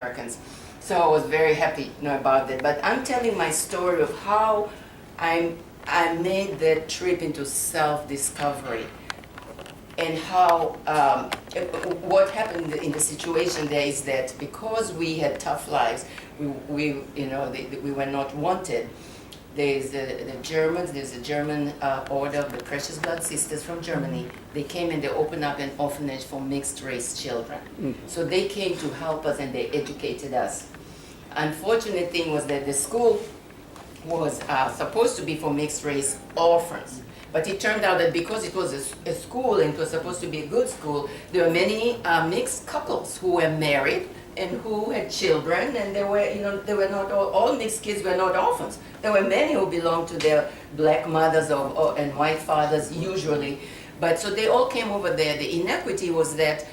Americans. So I was very happy, about that. But I'm telling my story of how I made that trip into self-discovery and how what happened in the situation there is that because we had tough lives, we were not wanted. There's the Germans, there's a German order of the Precious Blood Sisters from Germany. They came and they opened up an orphanage for mixed race children. So they came to help us and they educated us. Unfortunate thing was that the school was supposed to be for mixed race orphans. But it turned out that because it was a school and it was supposed to be a good school, there were many mixed couples who were married and who had children, and they were not all mixed kids were not orphans. There were many who belonged to their black mothers and white fathers usually. But so they all came over there. The inequity was that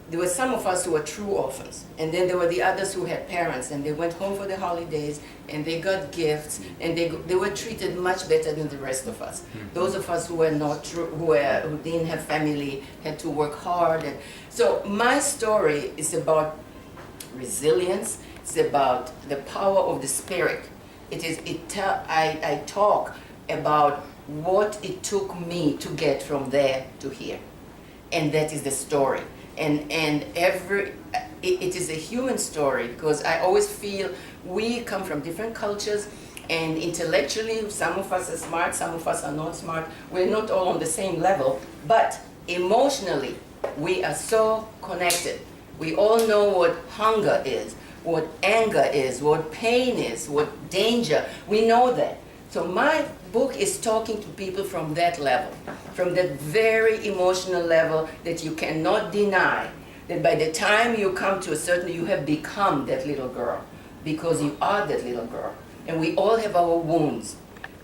there were some of us who were true orphans, and then there were the others who had parents, and they went home for the holidays, and they got gifts, and they were treated much better than the rest of us. Those of us who were not true, who didn't have family, had to work hard. And so my story is about resilience. It's about the power of the spirit. I talk about what it took me to get from there to here, and that is the story. And it is a human story, because I always feel we come from different cultures, and intellectually some of us are smart, some of us are not smart. We're not all on the same level, but emotionally we are so connected. We all know what hunger is, what anger is, what pain is, what danger. We know that. So my book is talking to people from that level, from that very emotional level that you cannot deny, that by the time you come to a certain, you have become that little girl, because you are that little girl. And we all have our wounds,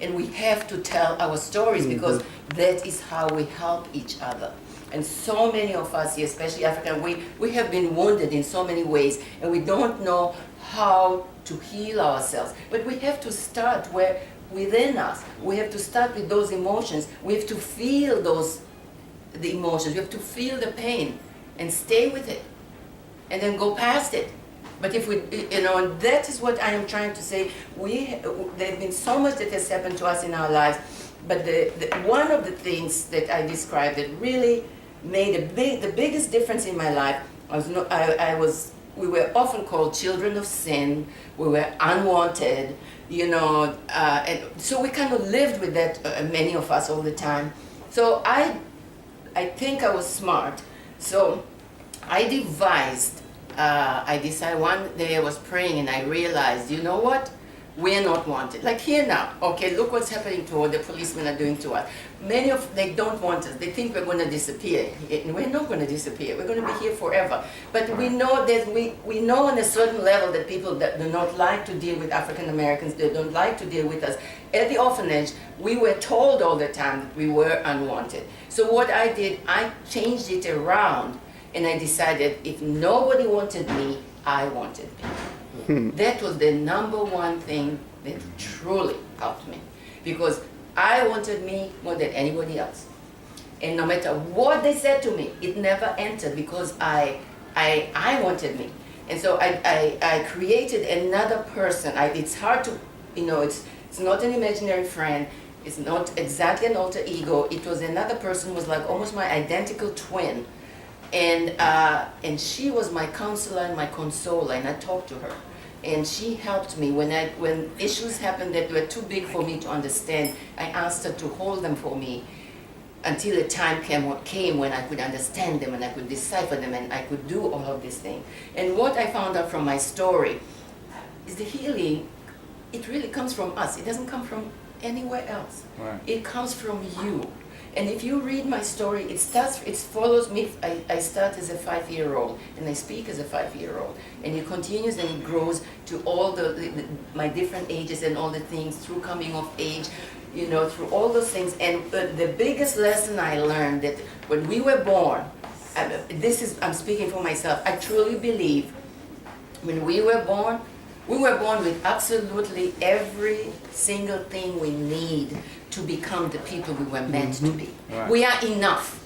and we have to tell our stories, because that is how we help each other. And so many of us here, especially African, we have been wounded in so many ways, and we don't know how to heal ourselves. But we have to start within us. We have to start with those emotions. We have to feel the emotions. We have to feel the pain and stay with it, and then go past it. But if we, and that is what I am trying to say. There's been so much that has happened to us in our lives, but one of the things that I described that really made the biggest difference in my life, we were often called children of sin. We were unwanted, and so we kind of lived with that, many of us, all the time. So I think I was smart. So I decided one day I was praying and I realized, you know what? We're not wanted. Like here now, okay, look what's happening to what the policemen are doing to us. They don't want us. They think we're going to disappear. We're not going to disappear. We're going to be here forever. But we know that we know on a certain level that people that do not like to deal with African Americans, they don't like to deal with us. At the orphanage, we were told all the time that we were unwanted. So what I did, I changed it around, and I decided if nobody wanted me, I wanted people. That was the number one thing that truly helped me, because I wanted me more than anybody else. And no matter what they said to me, it never entered, because I wanted me. And so I created another person. It's hard to, it's not an imaginary friend. It's not exactly an alter ego. It was another person who was like almost my identical twin. And she was my counselor and my consoler, and I talked to her. And she helped me when issues happened that were too big for me to understand. I asked her to hold them for me until a time came when I could understand them and I could decipher them and I could do all of these things. And what I found out from my story is the healing, it really comes from us. It doesn't come from anywhere else. Right. It comes from you. And if you read my story, it follows me. I start as a 5-year-old, and I speak as a 5-year-old. And it continues and it grows to all my different ages and all the things through coming of age, through all those things. And the biggest lesson I learned that when we were born, I'm speaking for myself, I truly believe when we were born with absolutely every single thing we need to become the people we were meant to be. Right. We are enough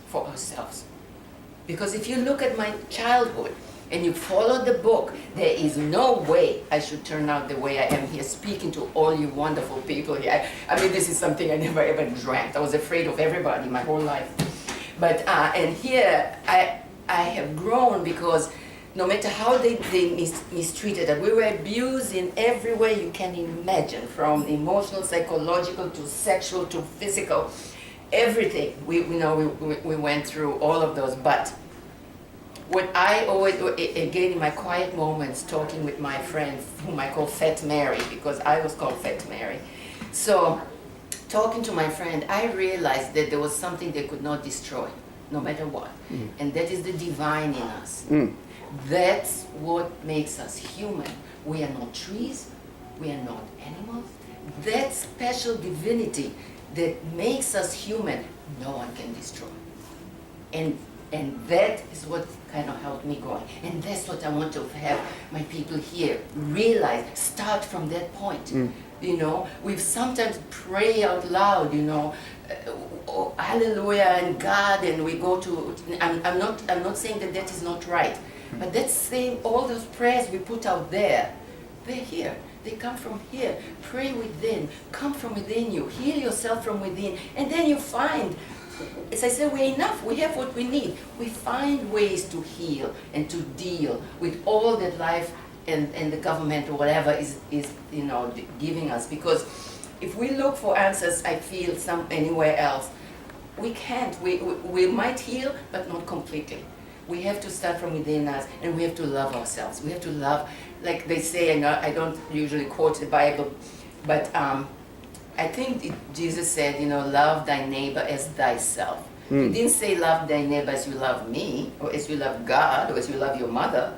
for ourselves. Because if you look at my childhood, and you follow the book, there is no way I should turn out the way I am here, speaking to all you wonderful people here. I mean, this is something I never ever dreamt. I was afraid of everybody my whole life. But, and here, I have grown because no matter how they mistreated us, we were abused in every way you can imagine, from emotional, psychological, to sexual, to physical, everything. We went through all of those. But what I always, again, in my quiet moments, talking with my friends, whom I call Fat Mary, because I was called Fat Mary. So, talking to my friend, I realized that there was something they could not destroy, no matter what. And that is the divine in us. That's what makes us human. We are not trees, we are not animals. That special divinity that makes us human, no one can destroy. And that is what kind of helped me going. And that's what I want to have my people here realize, start from that point. You know, we sometimes pray out loud, you know, oh, hallelujah and God, and we go to, I'm not saying that that is not right, but that's saying all those prayers we put out there, they're here. They come from here. Pray within. Come from within you. Heal yourself from within. And then you find, as I said, we're enough. We have what we need. We find ways to heal and to deal with all that life and the government or whatever is you know, giving us. Because if we look for answers, I feel, anywhere else, we can't. We might heal, but not completely. We have to start from within us, and we have to love ourselves. We have to love, like they say, and I don't usually quote the Bible, but I think Jesus said, you know, love thy neighbor as thyself. He didn't say love thy neighbor as you love me, or as you love God, or as you love your mother.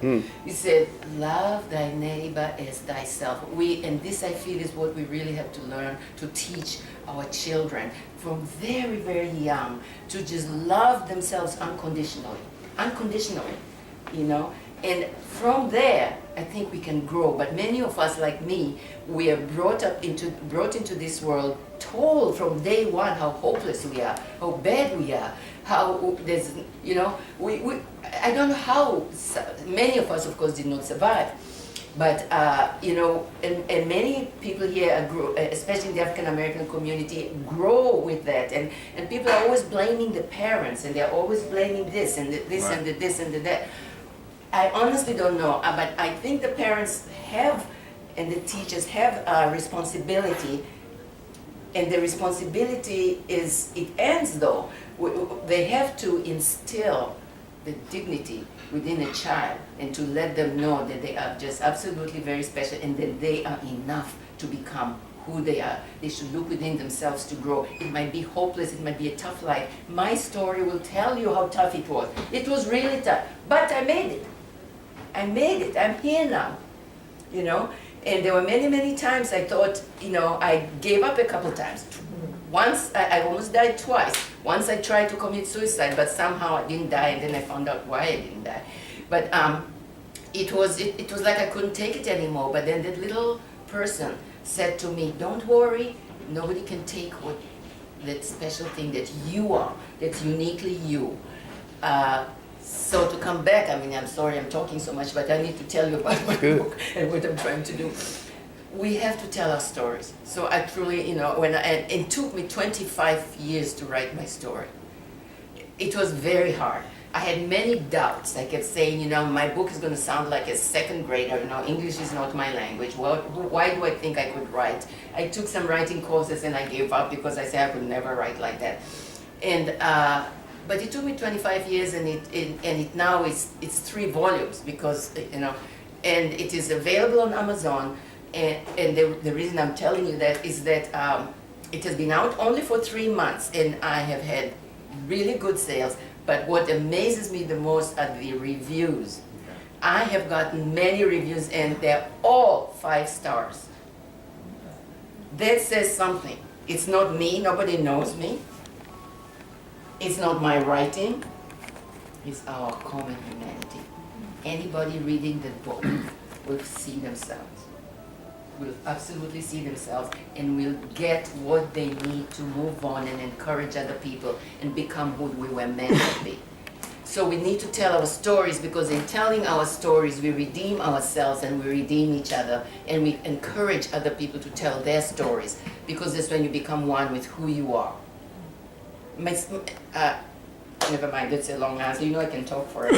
He said, love thy neighbor as thyself. And this, I feel, is what we really have to learn to teach our children from very, very young, to just love themselves unconditionally. Unconditionally, you know. And from there, I think we can grow. But many of us, like me, we are brought into this world, told from day one how hopeless we are, how bad we are, how there's, you know, I don't know how, many of us, of course, did not survive. But, you know, and many people here, especially in the African American community, grow with that. And people are always blaming the parents, and they're always blaming this and this and the this and the that. I honestly don't know, but I think the parents have, and the teachers have a responsibility. And the responsibility is, it ends though, they have to instill the dignity within a child and to let them know that they are just absolutely very special and that they are enough to become who they are. They should look within themselves to grow. It might be hopeless, it might be a tough life. My story will tell you how tough it was. It was really tough, but I made it. I made it, I'm here now, you know? And there were many, many times I thought, you know, I gave up a couple times. Once, I almost died twice. Once I tried to commit suicide, but somehow I didn't die, and then I found out why I didn't die. But it was like I couldn't take it anymore. But then that little person said to me, don't worry, nobody can take that special thing that you are, that's uniquely you. So to come back, I mean, I'm sorry I'm talking so much, but I need to tell you about my book and what I'm trying to do. We have to tell our stories. So I truly, you know, it took me 25 years to write my story. It was very hard. I had many doubts. I kept saying, you know, my book is going to sound like a second grader. You know, English is not my language. Well, why do I think I could write? I took some writing courses and I gave up because I said I could never write like that. And but it took me 25 years, and it now it's 3 volumes because, you know, and it is available on Amazon. And the reason I'm telling you that is that it has been out only for 3 months, and I have had really good sales. But what amazes me the most are the reviews. I have gotten many reviews, and they're all 5 stars. That says something. It's not me, nobody knows me. It's not my writing, it's our common humanity. Anybody reading the book will see themselves, will absolutely see themselves, and will get what they need to move on and encourage other people and become who we were meant to be. So we need to tell our stories, because in telling our stories, we redeem ourselves and we redeem each other, and we encourage other people to tell their stories, because that's when you become one with who you are. Never mind, that's a long answer. You know I can talk forever.